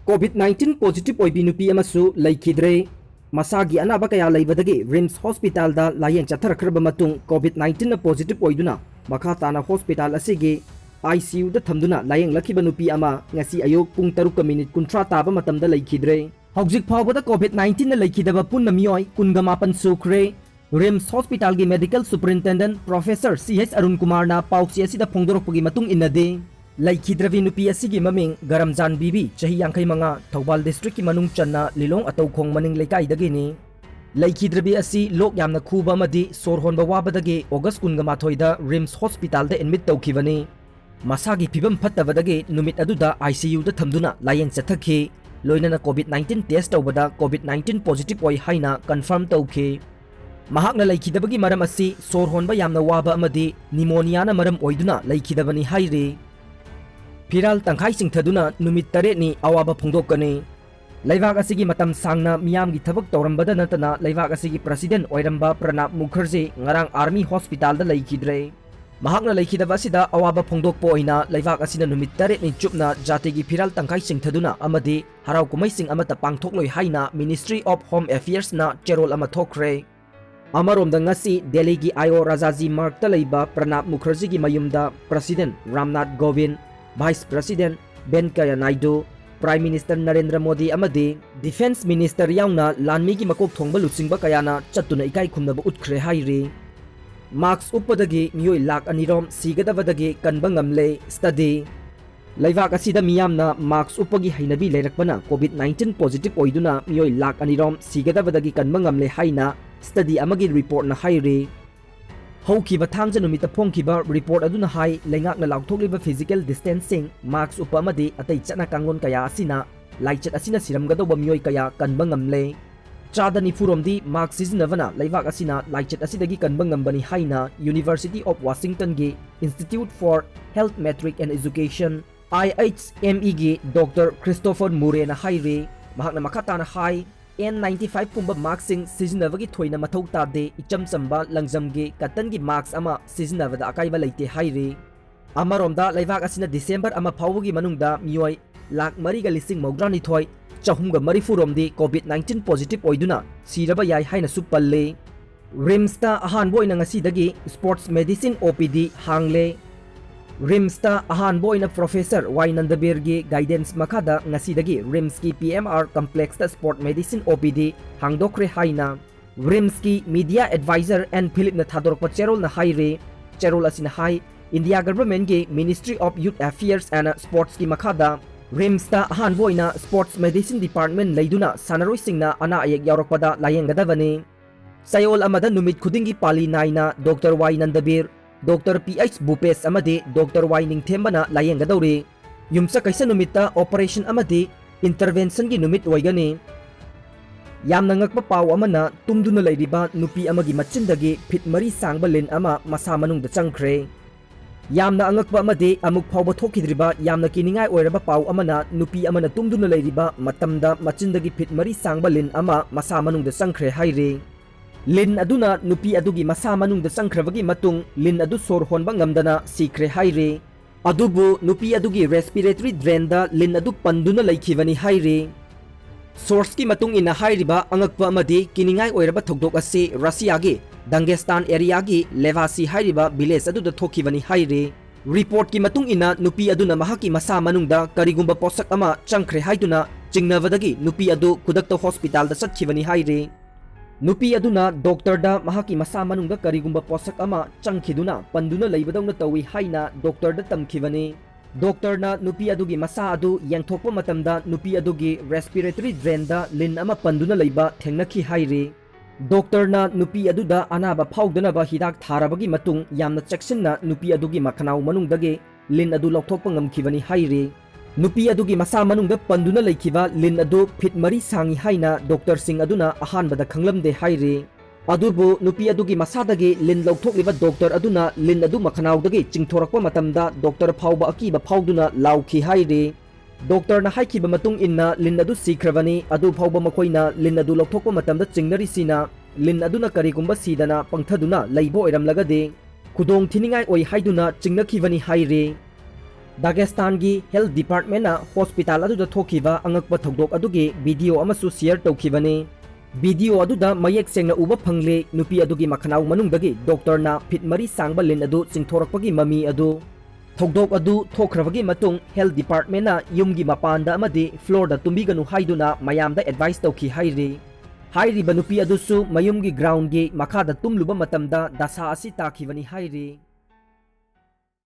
COVID-19 positive oibi nupi amasu laikidre masagi anaba kaya laibadagi RIMS hospital da layeng chatharakraba matung COVID-19 na positive oiduna makha tana hospital asigi ICU da thamduna layeng lakhiba nupi ama ngasi ayok pung 3 minute 30 taba matamda laikidre hawjik phawbada COVID-19 na laikidaba punna miyoi 28 sukre RIMS hospital gi medical superintendent Professor CH Arun Kumar na pausi asida phongdorokpagi matung inade laikhidravi nupi asigi maming Garamjan Bibi chahi yangkai manga Thoubal district ki manung channa Lilong atau khong maning leikai dagi ni laikhidravi asi lok yamna khuba amadi sor honba wabadagi August 18 da RIMS hospital da admit tawkhibani masagi phibam phattabadagi numit aduda ICU da thamduna layeng chathakhi loinana COVID-19 test tawbada COVID-19 positive oi haina confirm tawkhi mahakna laikhidabagi maram asi sor honba yamna waba amadi pneumonia na maram oiduna laikhidabani hairi Piral tangkai sing thaduna numit tare ni awaba phongdokani laibak asigi matam sangna miyam gi thabak tawrambada natana laibak asigi president oiramba Pranab Mukherjee ngarang army hospital da laikhidre mahakna laikhidaba sida awaba phongdokpo oina laibak asina numit tare ni chupna jati gi piral tangkai sing thaduna amadi harau kumai sing amata pangthokloi haina Ministry of Home Affairs na cherol ama thokre Amaromda ngasi Delhi gi Ayo Rajaji Marg ta leiba Pranab Mukherjee gi mayumda President Ramnath Kovind Vice President Venkaiah Naidu, Prime Minister Narendra Modi amadi Defense Minister yauna lanmi gi makok thongba lutsingba kayana chattuna ikai khumnaba utkre hairi marks upadagi miyoi lak anirom sigadabadagi kanba ngamle study laibak asida miyamna marks upagi hainabi leirakbana COVID-19 positive oiduna miyoi lak anirom sigadabadagi kanba ngamle haina study amagi report na hairi Haukiba thangja numita phongkiba report aduna hai lengakna laukthokliba physical distancing marks upamadi atai chana kangon kaya asina laichat asina siramgadoba miyoi kaya kanba ngamle chadani furomdi marks sizinavana laibak asina laichat asidagi kanba ngambani haina University of Washington gi Institute for Health Metric and Education IHME gi Dr. Christopher Murray na haire mahakna makatana hai N95 pumba marksing sizinavagi thoina mathau tade icham chamba langjamgi katangi marks ama sizinavada akaiba leite haire amaromda laibak asina December ama phawgi manungda miyoi lak mariga lising maugrani thoi chahumga marifuromdi COVID-19 positive oiduna siraba yai haina supalle RIMS ta ahan boina ngasi dagi sports medicine OPD hangle RIMS ta ahan boina Professor Y Nandabir gi guidance makada ngasi dagi RIMS ki PMR complex ta sport medicine OPD hangdokre haina RIMS ki media advisor and Philip na thadorpa cherol na haire cherol asina hai India government gi Ministry of Youth Affairs and Sports ki makada RIMS ta ahan boina sports medicine department leiduna sanaroi singna ana ayek yaurokpada layengadavani sayol amada numit khudingi pali naina Dr. Y Nandabir Dr. PH Bupes amadi Dr. Y Ningthembana layenggadawri yumsa kaisa numita operation amadi intervention gi numit oigani yamna ngakpa paw amana tumduna leiriba nupi amagi machindagi phit mari sangba len ama masa manungda changkhre yamna angakpa amadi amuk phawba thokidriba yamna kiningai oiraba paw amana nupi amana tumduna leiriba matamda machindagi phit mari sangba len ama masa manungda changkhre haire Lin aduna nupi adugi masa manungda changkhravagi matung lin adu sor honba ngamdana sikre haire adubu nupi adugi respiratory drain da lin adu panduna laikhibani haire source ki matung ina hairiba angakpa amadi kiningai oiraba thokdok ase Russia gi Dagestan area gi Levasi hairiba village adu da thokibani haire report ki matung ina nupi aduna mahaki masa manungda karigumba posak ama changkhre haiduna chingnavadagi nupi adu kudakta hospital da chathibani haire Nupi aduna doctor da mahaki masa manungda karigumba posak ama changkhiduna panduna leibadawna tawi haina doctor da tamkhibani doctor na nupi adugi masa adu yangthokpa matamda nupi adugi respiratory drain da lin ama panduna leiba thengnakhi haire doctor na nupi aduda anaba phawdana ba hidak tharabagi matung yamna cheksinna nupi adugi makhanau manungdagi lin adu lokthokpa ngamkhibani haire Nupi adugi masa manungda panduna laikhiba lin adu phit mari sangi haina Dr. Singh aduna ahanbada khanglamde haire adubu nupi adugi masadagi lin lokthokliba doctor aduna lin adu makhanawdagi chingthorakpa matamda doctor phawba akiba phawduna laukhi haire doctor na haikiba matung inna lin adu sikravani adu phawba makhoina lin adu lokthokpa matamda chingnari sina lin aduna karigumba sidana pangthaduna leibo oiramlagade khudong thiningai oi haiduna chingnakhiwani haire Dagestan की health department hospital अदुदा थोखिबा अंगकपा थौदोक अदुगी video अमसु share तौखिबने video अदुदा मयेक सेंगना उबा फंगले नुपी अदुगी मखनाउ मनुंगदगी डॉक्टरना फिट मरी सांगबा लिन अदु चिंथोरकपगी ममी अदु थौदोक अदु थोखरबगी मतुंग हेल्थ डिपार्टमेंट युमगी मपानदा अमदी फ्लोरदा तुम्बिगनु हाइदुना मयामदा एडवाइस तौखि हाइरि हाइरिबा नुपी अदुसु मयुमगी ग्राउंडगी मखादा तुम्लुबा मतमदा दशा असि ताखिबनी हाइरि।